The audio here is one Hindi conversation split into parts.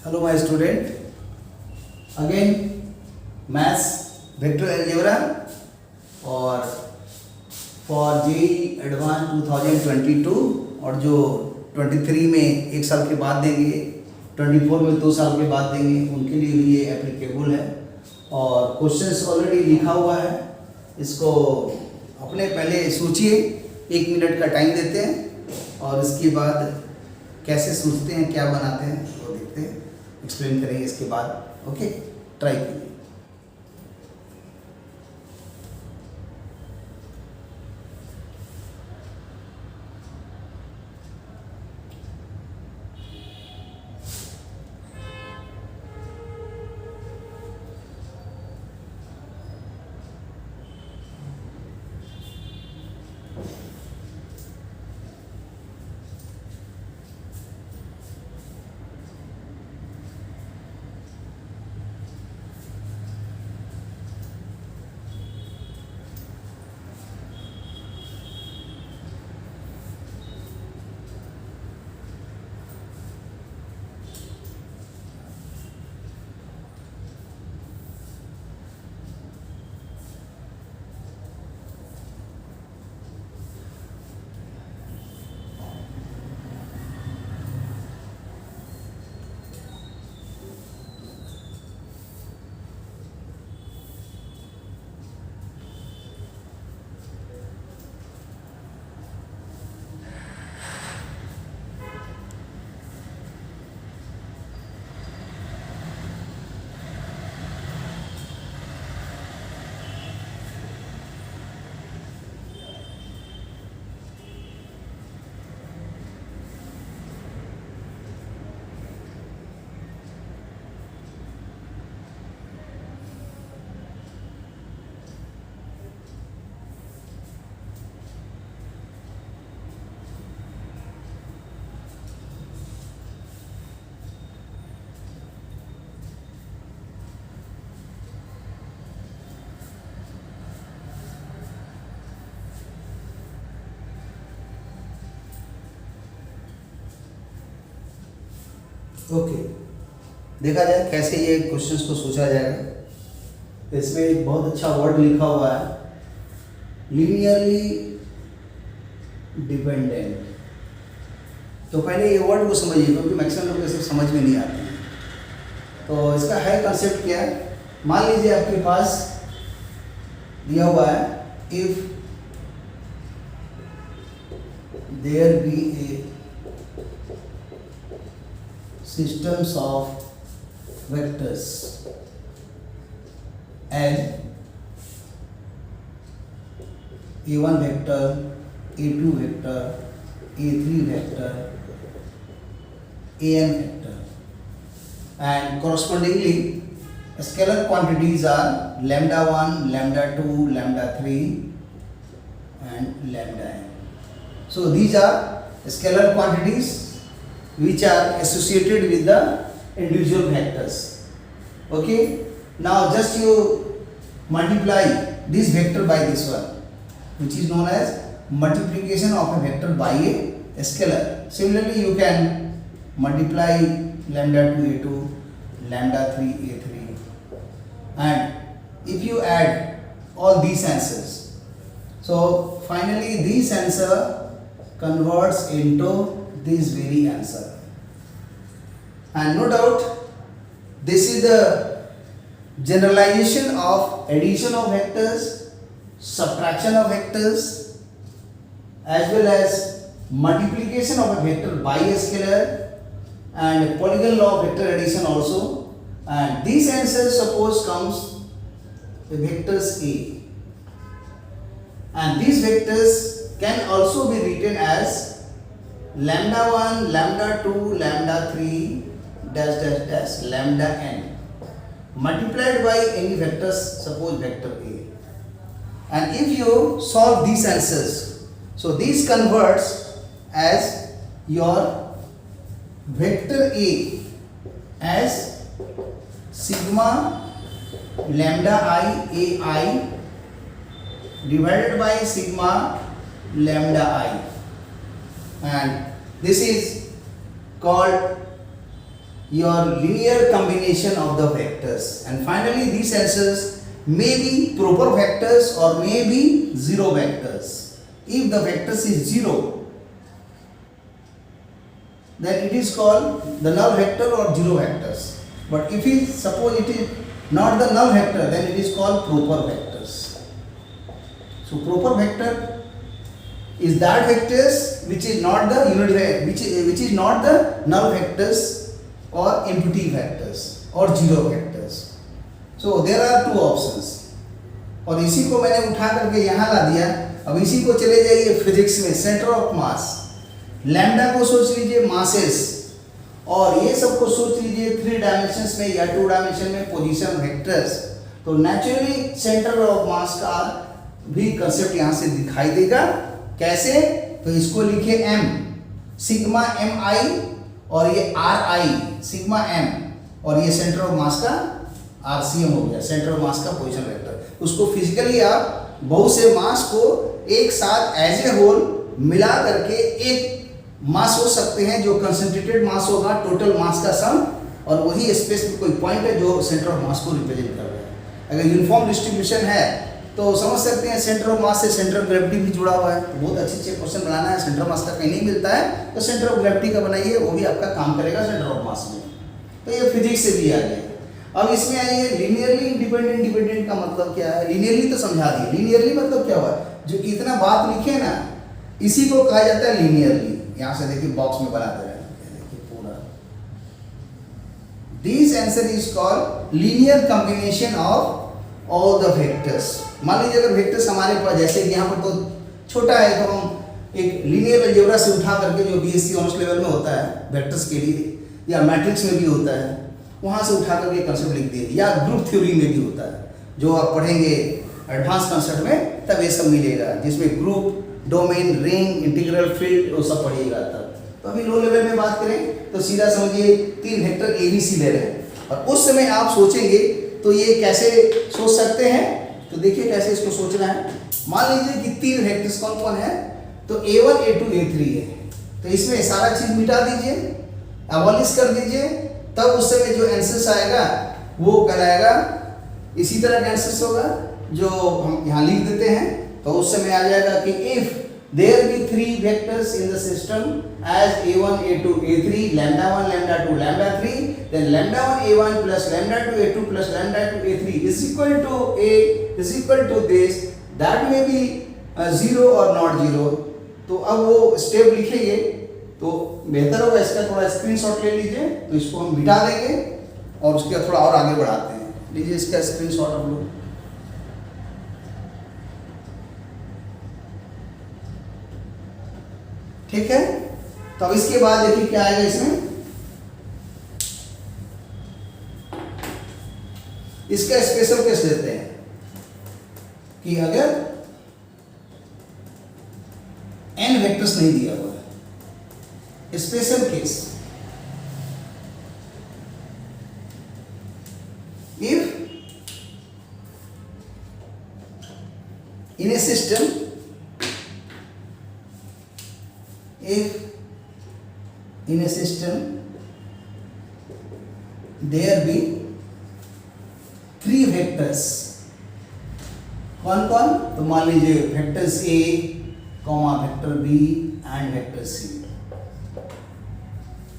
Hello my student, again maths vector algebra और for JEE Advanced 2022 और जो 23 में एक साल के बाद देंगे, 24 में 2 साल के बाद देंगे, उनके लिए भी ये एप्लीकेबल है। और क्वेश्चंस ऑलरेडी लिखा हुआ है, इसको अपने पहले सोचिए, 1 मिनट का टाइम देते हैं और इसके बाद कैसे सोचते हैं, क्या बनाते हैं वो देखते हैं, एक्सप्लेन करेंगे इसके बाद। ओके, ट्राई कीजिए। ओके, देखा जाए कैसे ये क्वेश्चंस को सोचा जाएगा। इसमें एक बहुत अच्छा वर्ड लिखा हुआ है, लीनियरली डिपेंडेंट। तो पहले ये वर्ड को समझिए, क्योंकि मैक्सिमम लोग इसे समझ में नहीं आते हैं। तो इसका है कंसेप्ट क्या है, मान लीजिए आपके पास दिया हुआ है, if there be a systems of vectors and a1 vector, a2 vector, a3 vector, an vector, and correspondingly scalar quantities are lambda 1, lambda 2, lambda 3 and lambda n. So these are scalar quantities which are associated with the individual vectors. Okay, now just you multiply this vector by this one, which is known as multiplication of a vector by a scalar. Similarly, you can multiply lambda 2 a2, lambda 3 a3, and if you add all these answers, so finally this answer converts into this very answer. And no doubt this is the generalization of addition of vectors, subtraction of vectors, as well as multiplication of a vector by a scalar and polygon law of vector addition also. And this answer suppose comes the vectors A, and these vectors can also be written as lambda 1, lambda 2, lambda 3, dash dash dash lambda n multiplied by any vectors, suppose vector A. And if you solve these answers, so this converts as your vector A as sigma lambda I ai divided by sigma lambda I, and this is called your linear combination of the vectors, and finally these answers may be proper vectors or may be zero vectors. If the vectors is zero, then it is called the null vector or zero vectors. But if it suppose it is not the null vector, then it is called proper vectors. So proper vector is that vectors which is not the unit which is not the null vectors or empty vectors or zero vectors. So there are two options. और इसी को मैंने उठा करके यहाँ ला दिया. अब इसी को चले जाइए फिजिक्स में, सेंटर ऑफ मास. लैम्डा को सोच लीजिए मासेस, और ये सब को सोच लीजिए 3 डायमेंशंस में या 2 डायमेंशन में पोजीशन वेक्टर्स. तो नेचुरली सेंटर ऑफ मास का भी कंसेप्ट यहाँ से दिखाई देगा. कैसे? तो इसको लिखिए m, सिग्मा एम आई, और ये आर आई सिग्मा एम, और ये सेंटर ऑफ मास का आरसीएम हो गया, सेंटर ऑफ मास का पोजीशन वेक्टर. उसको फिजिकली आप बहुत से मास को एक साथ एज ए होल मिला करके एक मास हो सकते हैं जो कंसंट्रेटेड मास होगा, टोटल मास का सम, और वही स्पेस में कोई पॉइंट है जो सेंटर ऑफ मास को रिप्रेजेंट कर रहा है. अगर यूनिफॉर्म डिस्ट्रीब्यूशन है तो समझ सकते हैं सेंटर ऑफ मास से सेंटर ऑफ ग्रेविटी भी जुड़ा हुआ है. तो बहुत अच्छे क्वेश्चन बनाना है. सेंटर ऑफ मास का कहीं नहीं मिलता है तो सेंटर ऑफ ग्रेविटी का बनाइए, वो भी आपका काम करेगा सेंटर ऑफ मास में. तो ये फिजिक्स से भी आ गया. अब इसमें आइए लीनियरली इंडिपेंडेंट. डिपेंडेंट का मतलब क्या है? लीनियरली तो समझा दिए. लीनियरली मतलब क्या हुआ? जो इतना बात लिखे ना, इसी को कहा जाता है लीनियरली. यहाँ से देखिए बॉक्स में बनाते रहे, देखिए पूरा. This answer is called linear combination of all the vectors. मान लीजिए अगर वेक्टर्स हमारे पास, जैसे कि यहाँ पर तो छोटा है, तो हम एक लीनियर अलजेब्रा से उठा करके, जो बीएससी ऑनर्स लेवल में होता है वेक्टर्स के लिए, या मैट्रिक्स में भी होता है, वहाँ से उठा करके कंसेप्ट लिख दिए. या ग्रुप थ्योरी में भी होता है, जो आप पढ़ेंगे एडवांस कंसेप्ट में, तब ये सब मिलेगा, जिसमें group, domain, ring, integral, field, वो सब पढ़िएगा तब. तो अभी लो लेवल में बात करें तो सीधा समझिए 3 वेक्टर एबीसी ले रहे हैं, और उस समय आप सोचेंगे तो ये कैसे सोच सकते हैं? तो देखिए कैसे इसको सोचना है. मान लीजिए कि 3 वेक्टर्स कौन कौन है, तो A1, A2, A3 है. तो इसमें सारा चीज मिटा दीजिए, एबॉलिश कर दीजिए, तब उस समय जो आंसर आएगा वो कहलाएगा, इसी तरह का आंसर होगा जो हम यहाँ लिख देते हैं. तो उस समय आ जाएगा कि if there be 3 vectors in the system as A1, A2, A3, lambda 1, lambda 2, lambda 3, then lambda 1 A1 plus lambda 2 A2 plus lambda 2 A3 is equal to A is equal to this, that may be 0 or not 0. तो अब वो स्टेप लिखेंगे तो बेहतर होगा. इसका थोड़ा स्क्रीनशॉट ले लीजिए, तो इसको हम मिटा देंगे और उसके थोड़ा और आगे बढ़ाते हैं. लीजिए इसका स्क्रीनशॉट आप लोग. ठीक है. तो अब इसके बाद देखिए क्या आएगा इसमें. इसका स्पेशल केस लेते हैं कि अगर n वेक्टर्स नहीं दिया हुआ है, special case, if in a system, if in a system there be 3 vectors, कौन कौन? तो मान लीजिए vectors A, vector B and vector C.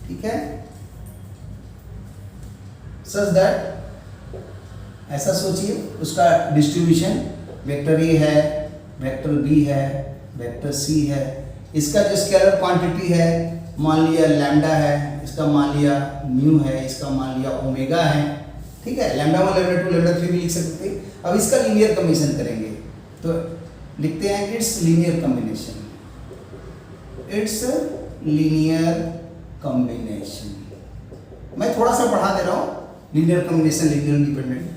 ठीक है. सच दैट, ऐसा सोचिए उसका डिस्ट्रीब्यूशन, वेक्टर A है, वेक्टर B है, वेक्टर C है. इसका जो स्केलर क्वांटिटी है मान लिया लैम्डा है, इसका मान लिया म्यू है, इसका मान लिया ओमेगा है. ठीक है. लैम्डा 1, लैम्डा 2, लैम्डा 3 भी लिख सकते हैं. अब इसका लीनियर कॉम्बिनेशन करेंगे तो लिखते हैं it's linear combination. It's linear combination. मैं थोड़ा सा बढ़ा दे रहा हूँ. Linear combination, linear independent.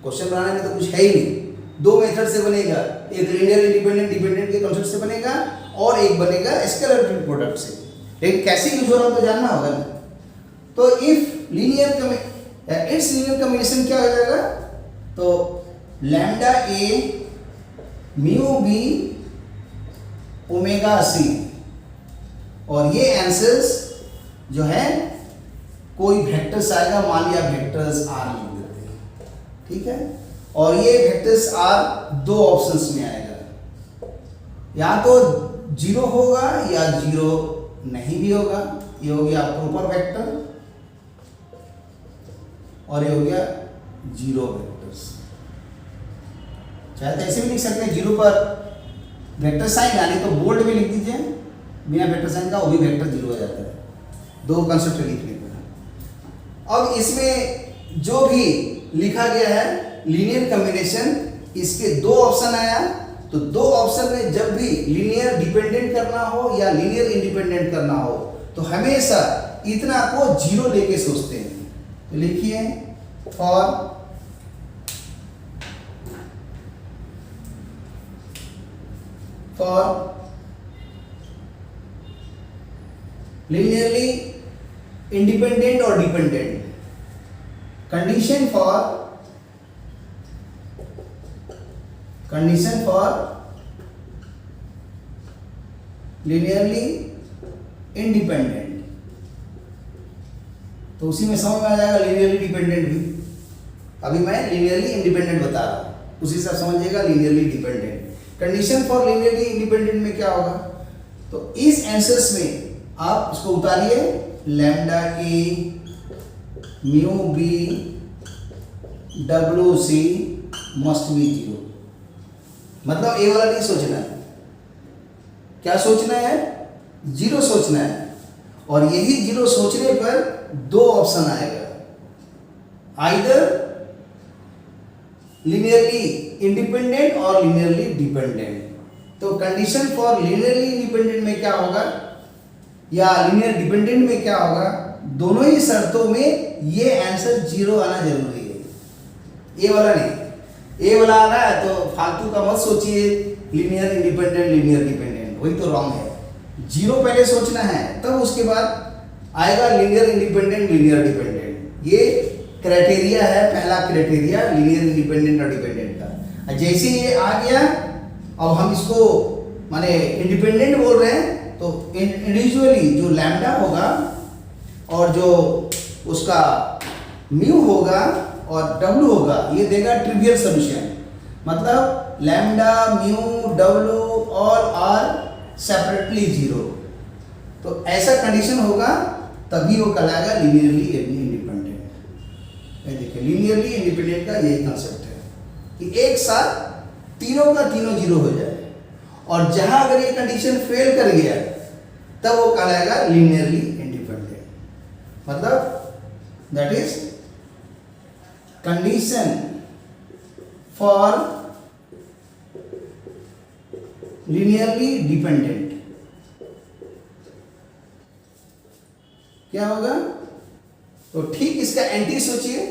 Question बनाने में तो कुछ है ही नहीं. 2 मेथड से बनेगा, एक लीनियर इंडिपेंडेंट डिपेंडेंट के कॉन्सेप्ट से बनेगा और एक बनेगा स्केलर प्रोडक्ट से. लेकिन कैसे यूज हो रहा है तो जानना होगा ना. तो if linear it's linear combination क्या हो जाएगा? तो lambda A mu B omega C, और ये आंसर्स जो है कोई वेक्टर्स आएगा, मान लिया वेक्टर्स आर लिख देते हैं, ठीक है। और ये वेक्टर्स आर दो ऑप्शंस में आएगा, या तो 0 होगा या 0 नहीं भी होगा। ये हो गया प्रॉपर वेक्टर और ये हो गया जीरो वेक्टर्स। चाहे तो ऐसे भी लिख सकते हैं, 0 पर वेक्टर साइन यानी तो बोल्ड में लिख दीजिए, बिना वेक्टर साइन का वो भी वेक्टर 0 हो जाता है, दो कंसेप्ट लिखने का। अब इसमें जो भी लिखा गया है लीनियर कॉम्बिनेशन, इसके दो ऑप्शन आया, तो दो ऑप्शन में जब भी लीनियर डिपेंडेंट करना हो या लीनियर इंडिपेंडेंट करना हो तो हमेशा इतना को 0 लेके सोचते हैं। तो लिखिए for linearly independent or dependent, condition for linearly independent, तो उसी में समझ में आ जाएगा लीनियरली डिपेंडेंट भी। अभी मैं लीनियरली इंडिपेंडेंट बता रहा हूं, उसी से समझिएगा linearly dependent. Condition for linearly independent में क्या होगा, तो इस आंसर्स में आप इसको उतारिए, लैम्डा ए म्यू बी डब्ल्यू सी मस्ट बी 0। मतलब ए वाला नहीं सोचना है, क्या सोचना है, 0 सोचना है। और यही 0 सोचने पर दो ऑप्शन आएगा, आइदर लीनियरली इंडिपेंडेंट और लीनियरली डिपेंडेंट। तो कंडीशन फॉर लीनियरली इंडिपेंडेंट में क्या होगा या लीनियर डिपेंडेंट में क्या होगा, दोनों ही शर्तों में ये आंसर 0 आना जरूरी है। ए वाला नहीं, ए वाला आ रहा है तो फालतू का मत सोचिए लीनियर इंडिपेंडेंट लीनियर डिपेंडेंट, वही तो रॉन्ग है। 0 पहले सोचना है, तब उसके बाद आएगा लीनियर इंडिपेंडेंट लीनियर डिपेंडेंट। ये क्राइटेरिया है, पहला क्राइटेरिया लीनियर इंडिपेंडेंट और डिपेंडेंट का। जैसे ये आ गया, अब हम इसको माने इंडिपेंडेंट बोल रहे हैं, तो इंडिविजुअली जो लैम्डा होगा और जो उसका म्यू होगा और डब्ल्यू होगा, ये देगा ट्रिवियल सॉल्यूशन। मतलब लैम्डा म्यू डब्ल्यू और आर सेपरेटली 0। तो ऐसा कंडीशन होगा तभी वो कहलाएगा लीनियरली इंडिपेंडेंट। ये देखिए लीनियरली इंडिपेंडेंट का यही कंसेप्ट है कि एक साथ तीनों का तीनों 0 हो जाए, और जहां अगर ये कंडीशन फेल कर गया तब वो कहलाएगा लीनियरली इंडिपेंडेंट। मतलब that is condition for linearly dependent. क्या होगा, तो ठीक इसका एंटी सोचिए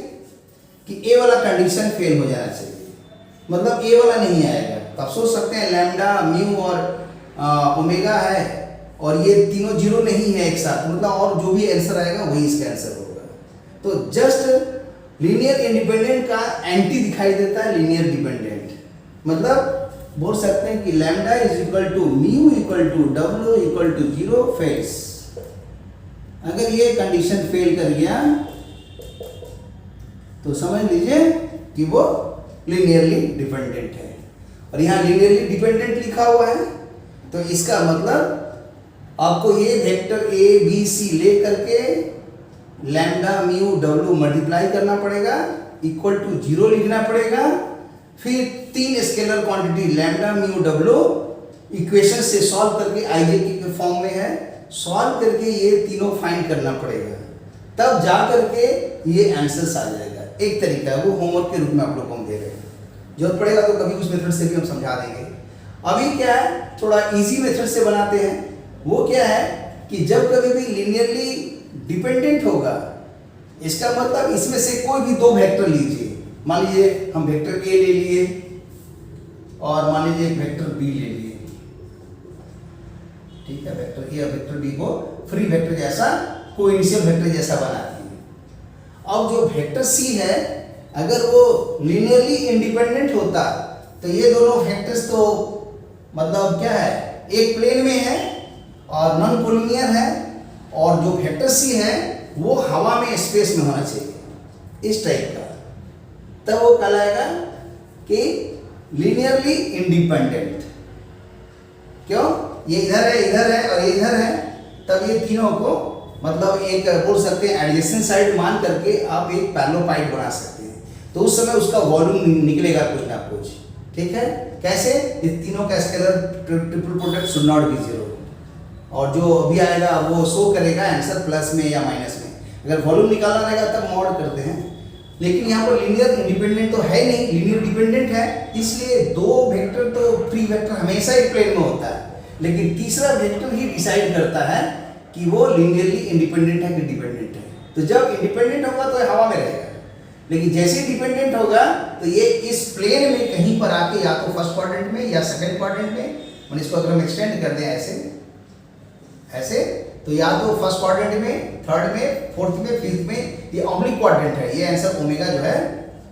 कि ए वाला कंडीशन फेल हो जाना चाहिए, मतलब ए वाला नहीं आएगा। तो आप सोच सकते हैं लैम्डा म्यू और ओमेगा है और ये तीनों 0 नहीं है एक साथ, मतलब और जो भी आंसर आएगा वही इसका आंसर होगा। तो जस्ट लीनियर इंडिपेंडेंट का एंटी दिखाई देता है लीनियर डिपेंडेंट। मतलब बोल सकते हैं कि lambda is equal to mu equal to डब्ल्यू इक्वल टू 0 फेल्स। अगर ये कंडीशन फेल कर गया तो समझ लीजिए कि वो लीनियरली डिपेंडेंट है। और यहाँ लीनियरली डिपेंडेंट लिखा हुआ है, तो इसका मतलब आपको ये वेक्टर ए बी सी ले करके लैम्डा म्यू डब्ल्यू मल्टीप्लाई करना पड़ेगा, इक्वल टू 0 लिखना पड़ेगा, फिर 3 scalar quantity lambda mu W equation से सॉल्व करके आईजे के फॉर्म में है, सॉल्व करके ये तीनों फाइंड करना पड़ेगा, तब जा करके ये आंसर्स आ जाएगा। एक तरीका है, वो होमवर्क के रूप में आप लोगों को हम दे रहे हैं, जरूरत पड़ेगा तो कभी उस मेथड से भी हम समझा देंगे। अभी क्या है, थोड़ा इजी मेथड से बनाते हैं। वो क्या है कि जब कभी भी लीनियरली डिपेंडेंट होगा, इसका मतलब इसमें से कोई भी दो वेक्टर लीजिए। मान लीजिए हम वेक्टर ए ले लिए और मान लीजिए एक वेक्टर बी ले लिए, ठीक है। वेक्टर ए और वेक्टर बी को फ्री वेक्टर जैसा कोइनिशियल वेक्टर जैसा बनाती है। अब जो वेक्टर सी है, अगर वो लीनियरली इंडिपेंडेंट होता तो ये दोनों वेक्टर्स तो मतलब क्या है, एक प्लेन में है और नॉन कोलिनियर है, और जो वेक्टर सी है वो हवा में स्पेस में होना चाहिए इस टाइप का, तब वो कहलाएगा कि लीनियरली इंडिपेंडेंट। क्यों? ये इधर है और ये इधर है, तब ये तीनों को मतलब एक बोल सकते हैं एडजेसेंट साइड मान करके आप एक पैरेललोपाइड बना सकते हैं। तो उस समय उसका वॉल्यूम निकलेगा कुछ ना कुछ। ठीक है, कैसे? ये तीनों का scalar triple product should not be zero, और जो अभी आएगा वो शो करेगा आंसर प्लस में या माइनस में। अगर वॉल्यूम निकालना रहेगा तब मॉड करते हैं, लेकिन यहाँ पर लीनियर इंडिपेंडेंट तो है नहीं, लीनियर डिपेंडेंट है, इसलिए दो वेक्टर तो फ्री वेक्टर हमेशा ही प्लेन में होता है, लेकिन तीसरा वेक्टर ही डिसाइड करता है कि वो लीनियरली इंडिपेंडेंट है कि डिपेंडेंट है। तो जब इंडिपेंडेंट होगा तो हवा में रहेगा, लेकिन जैसे ही डिपेंडेंट होगा तो ये इस प्लेन में कहीं पर आके या तो फर्स्ट क्वाड्रेंट में या सेकंड क्वाड्रेंट में, और इसको अगर हम एक्सटेंड कर दें ऐसे तो या तो फर्स्ट क्वाड्रेंट में, थर्ड में, फोर्थ में, फिफ्थ में, ये ऑब्लिक क्वाड्रेंट है। ये आंसर ओमेगा जो है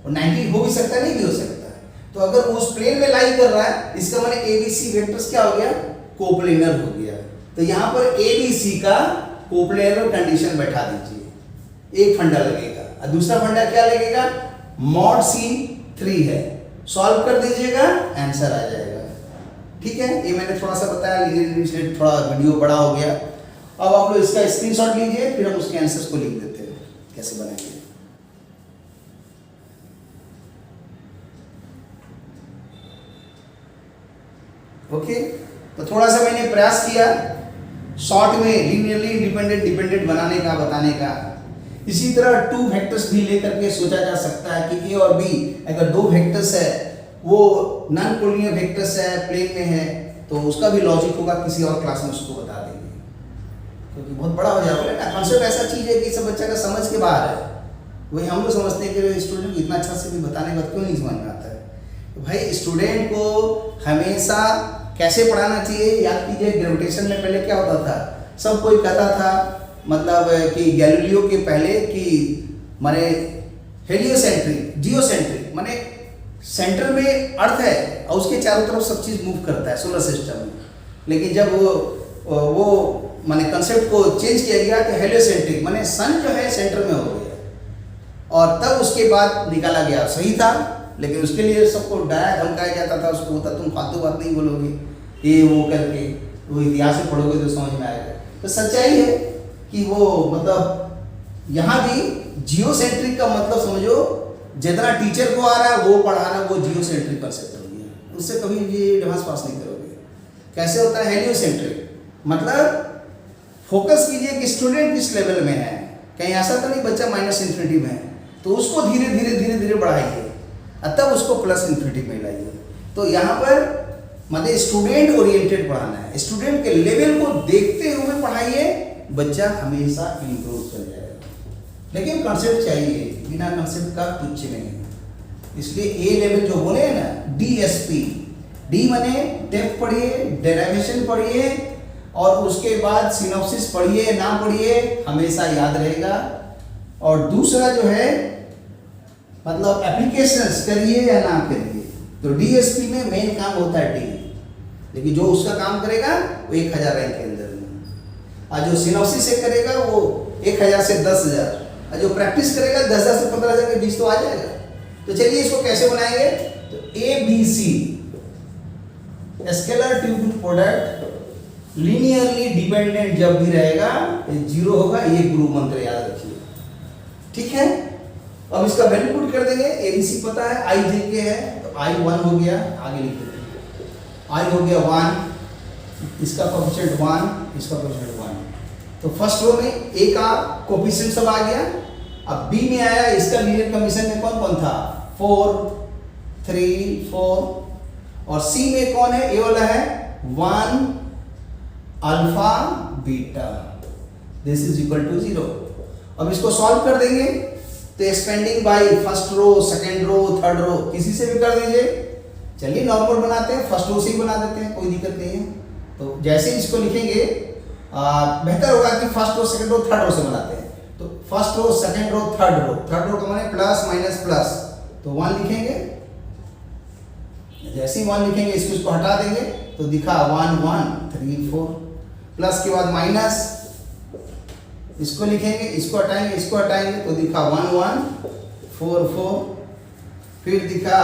वो 90 हो भी सकता है, नहीं भी हो सकता है। तो अगर उस प्लेन में लाई कर रहा है, इसका माने ABC वेक्टर्स क्या हो गया? कोप्लेनर हो गया। तो यहाँ पर ABC का कोप्लेनर कंडीशन बैठा दीजिए, एक फंडा लगेगा, और दूसरा फंडा क्या लगेगा? मॉड C3 है, सॉल्व कर दीजिएगा, आंसर आ जाएगा। ठीक है, ये मैंने थोड़ा सा बताया, इसलिए थोड़ा वीडियो बड़ा हो गया। अब आप लोग इसका स्क्रीनशॉट लीजिए, फिर हम उसके आंसर्स को लिख देते हैं कैसे बनाएंगे। ओके, तो थोड़ा सा मैंने प्रयास किया शॉर्ट में लीनियरली इंडिपेंडेंट डिपेंडेंट बनाने का, बताने का। इसी तरह टू वेक्टर्स भी लेकर के सोचा जा सकता है कि ए और बी अगर दो वेक्टर्स है, वो नॉन कोलिनियर वेक्टर्स है, प्लेन में है, तो उसका भी लॉजिक होगा, किसी और क्लास में उसको बता देंगे, क्योंकि बहुत बड़ा हो जाएगा ना। कॉन्सेप्ट ऐसा चीज है कि सब बच्चा का समझ के बाहर है। वही हम लोग समझते हैं कि स्टूडेंट को इतना अच्छा से भी बताने के बाद क्यों नहीं समझ में आता है। तो भाई स्टूडेंट को हमेशा कैसे पढ़ाना चाहिए, याद कीजिए ग्रेविटेशन में पहले क्या होता था, सब कोई कहता था मतलब कि गैलीलियो के पहले कि माने हेलियोसेंट्रिक, जियोसेंट्रिक, माने सेंटर में अर्थ है और उसके चारों तरफ सब चीज मूव करता है सोलर सिस्टम में। लेकिन जब वो माने कंसेप्ट को चेंज किया गया तो हेलियोसेंट्रिक, माने सन जो है सेंटर में हो गया, और तब उसके बाद निकाला गया। सही था, लेकिन उसके लिए सबको डराया धमकाया जाता था, उसको होता तुम फालतू बात नहीं बोलोगे, ये वो करके, वो इतिहास में पढ़ोगे तो समझ में आएगा। तो सच्चाई है कि वो मतलब यहाँ भी जियोसेंट्रिक का मतलब समझो, जितना टीचर को आ रहा है वो पढ़ाना, वो जियोसेंट्रिक कंसेप्ट हो गया, उससे कभी भी एडवांस पास नहीं करोगे। कैसे होता है हेलियोसेंट्रिक, मतलब फोकस कीजिए कि स्टूडेंट किस लेवल में है, कहीं ऐसा तो नहीं बच्चा माइनस इन्फिनिटी में है, तो उसको धीरे धीरे धीरे धीरे बढ़ाइए, तब उसको प्लस इन्फिनिटी में लाइए। तो यहाँ पर मतलब स्टूडेंट ओरिएंटेड पढ़ाना है, स्टूडेंट के लेवल को देखते हुए पढ़ाइए, बच्चा हमेशा इम्प्रूव कर जाएगा। लेकिन कॉन्सेप्ट चाहिए, बिना कॉन्सेप्ट का कुछ नहीं। इसलिए ए लेवल जो बोले हैं ना, DSP, डी माने डेप्थ पढ़िए, डेरिवेशन पढ़िए, और उसके बाद सिनॉप्सिस पढ़िए, ना पढ़िए, हमेशा याद रहेगा। और दूसरा जो है मतलब एप्लीकेशंस करिए या ना करिए, तो DSP में मेन काम होता है डी, लेकिन जो उसका काम करेगा वो 1000 रैंक के अंदर में, और जो सिनॉप्सिस से करेगा वो 1000 से 10,000, और जो प्रैक्टिस करेगा 10,000 से 15,000 के बीच तो आ जाएगा। तो चलिए इसको कैसे बनाएंगे, तो ABC scalar triple product linearly dependent जब भी रहेगा जीरो होगा, ये गुरु मंत्र याद रखिए। ठीक है, अब इसका वैल्यू पुट कर देंगे। ABC पता है, I J K है, तो I 1 हो गया, आगे लिख देंगे I हो गया 1, इसका कोएफिशिएंट 1, इसका कोएफिशिएंट 1। तो फर्स्ट रो में A का कोएफिशिएंट सब आ गया। अब B में आया, इसका लीनियर कमीशन में कौन कौन था, 4, 3, 4, और C में कौन है, A वाला है 1 alpha beta, this is equal to 0। अब इसको सॉल्व कर देंगे, तो expanding by first row, second row, third row, किसी से भी कर दीजिए। चलिए नॉर्मल बनाते हैं, फर्स्ट रो से ही बना देते हैं, कोई दिक्कत नहीं है। तो जैसे ही इसको लिखेंगे बेहतर होगा कि first row, second row, third row से बनाते हैं। तो first row, second row, third row, third row का माने प्लस माइनस प्लस, तो 1 लिखेंगे। जैसे ही 1 लिखेंगे इसको हटा देंगे, तो दिखा 1 1 3 4, प्लस के बाद माइनस इसको लिखेंगे, इसको हटाएंगे तो दिखा 1 1 4 4, फिर दिखा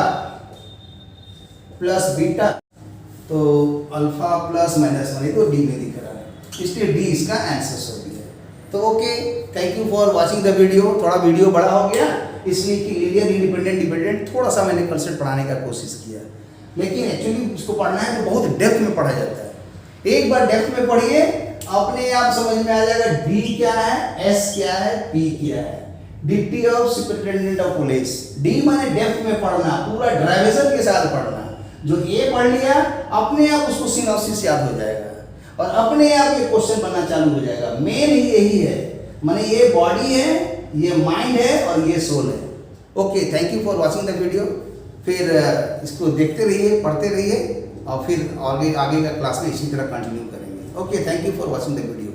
प्लस बीटा, तो अल्फा प्लस माइनस 1, तो डी में दिख रहा है, इसलिए डी इसका आंसर हो गया। तो okay, thank you for watching the video. थोड़ा वीडियो बड़ा हो गया इसलिए कि लीनियर इंडिपेंडेंट डिपेंडेंट थोड़ा सा मैंने कंसेप्ट पढ़ाने का कोशिश किया, लेकिन एक्चुअली इसको पढ़ना है तो बहुत डेप्थ में पढ़ा जाता है। एक बार डेप्थ में पढ़िए, अपने आप समझ में आ जाएगा डी क्या है, एस क्या है, पी क्या है। Deputy of superintendent of police, D माने डेप्थ में पढ़ना, पूरा ड्राइवेशन के साथ पढ़ना। जो ए पढ़ लिया अपने आप उसको सिनॉप्सिस याद हो जाएगा और अपने आप ये क्वेश्चन बनना चालू हो जाएगा। मेन ही यही है, माने ये बॉडी है, ये माइंड है और ये सोल है। Okay, thank you for watching the video. फिर इसको देखते रहिए, पढ़ते रहिए और फिर आगे का क्लास में इसी तरह कंटिन्यू करेंगे। Okay, thank you for watching the video.